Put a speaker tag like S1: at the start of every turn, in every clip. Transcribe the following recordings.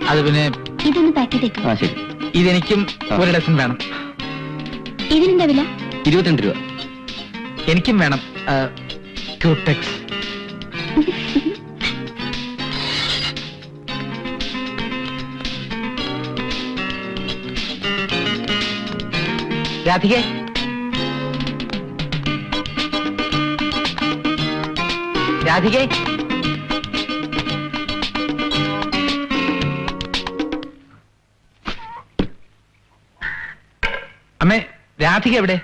S1: അത് പിന്നെ
S2: ഇതൊന്ന് പാക്കറ്റ് വെക്കും.
S3: ശരി.
S1: ഇതെനിക്കും ഒരു ഡസൻ വേണം.
S2: ഇതിനെന്താ വില?
S3: 22 രൂപ.
S1: എനിക്കും വേണം ക്യൂടെക്സ്. രാധികേ, രാധികേ, അമ്മേ, രാധിക എവിടെ?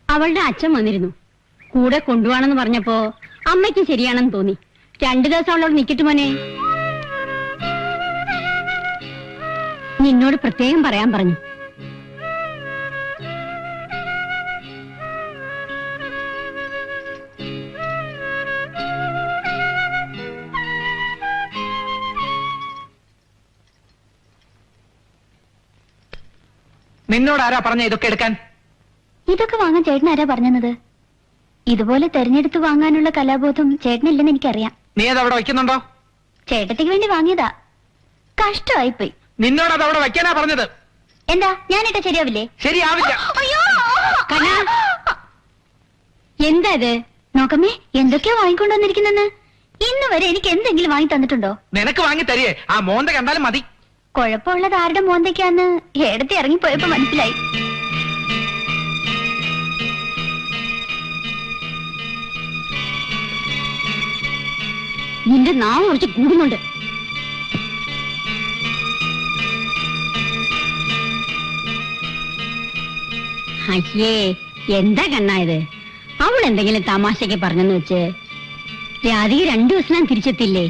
S4: അവളുടെ അച്ഛൻ വന്നിരുന്നു. കൂടെ കൊണ്ടുപോകണമെന്ന് പറഞ്ഞപ്പോ അമ്മയ്ക്ക് ശരിയാണെന്ന് തോന്നി. 2 ദിവസം അവളോട് നിക്കട്ടെ മോനെ. നിന്നോട് പ്രത്യേകം പറയാൻ പറഞ്ഞു.
S1: നിന്നോട് ആരാ പറഞ്ഞ ഇതൊക്കെ എടുക്കാൻ?
S2: ഇതൊക്കെ വാങ്ങാൻ ചേട്ടൻ ആരാ പറഞ്ഞത്? ഇതുപോലെ തെരഞ്ഞെടുത്ത് വാങ്ങാനുള്ള കലാബോധം ചേട്ടനില്ലെന്ന് എനിക്കറിയാം.
S1: നീ അത് അവിടെ വയ്ക്കുന്നുണ്ടോ?
S2: ചേട്ടത്തിക്ക് വേണ്ടി വാങ്ങിയതാ. കഷ്ടമായിപ്പോയി.
S1: നിന്നോട് അത് അവിടെ വയ്ക്കാനാ പറഞ്ഞത്.
S2: എന്താ ഞാനിട്ട ശരിയാവില്ലേ?
S1: ശരിയാവില്ല.
S4: എന്താ ഇത്?
S2: നോക്കമ്മേ, എന്തൊക്കെയോ വാങ്ങിക്കൊണ്ടുവന്നിരിക്കുന്നെന്ന്. ഇന്ന് വരെ എനിക്ക് എന്തെങ്കിലും വാങ്ങി തന്നിട്ടുണ്ടോ?
S1: നിനക്ക് വാങ്ങി തരികേ. ആ മോന്ത കണ്ടാലും മതി.
S2: കുഴപ്പമുള്ളത് ആരുടെ മോന്തയ്ക്കാന്ന് ഏടത്തി ഇറങ്ങിപ്പോയപ്പോ മനസ്സിലായി.
S4: നിന്റെ നാവ് കുറച്ച് കൂടുന്നുണ്ട്. അയ്യേ, എന്താ കണ്ണായത്? അവൾ എന്തെങ്കിലും തമാശക്ക് പറഞ്ഞെന്ന് വെച്ച് രാധിക 2 ദിവസം തിരിച്ചെത്തില്ലേ?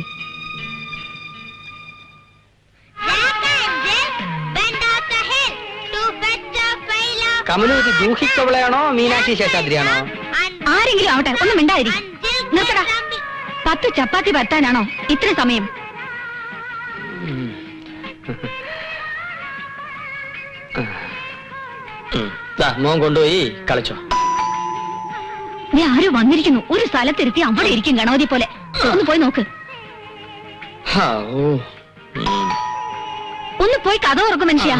S3: കമലൂരി ദൂഹിക്കവളയാണോ മീനാക്ഷി ശേഷാദ്രിയാണോ?
S4: ആരെങ്കിലും ആവട്ടെ, ഒന്നും മിണ്ടാതിരി. നിർത്തടാ. 10 ചപ്പാത്തി പരത്താനാണോ ഇത്ര സമയം?
S3: മോൻ കൊണ്ടുപോയി കളിച്ചോ.
S4: നീ ആരും വന്നിരിക്കുന്നു. ഒരു സ്ഥലത്തിരുത്തി അവിടെ ഇരിക്കും ഗണപതി പോലെ. ഒന്ന് പോയി നോക്ക്. ഒന്ന് പോയി കഥ തുറക്കും മനുഷ്യ.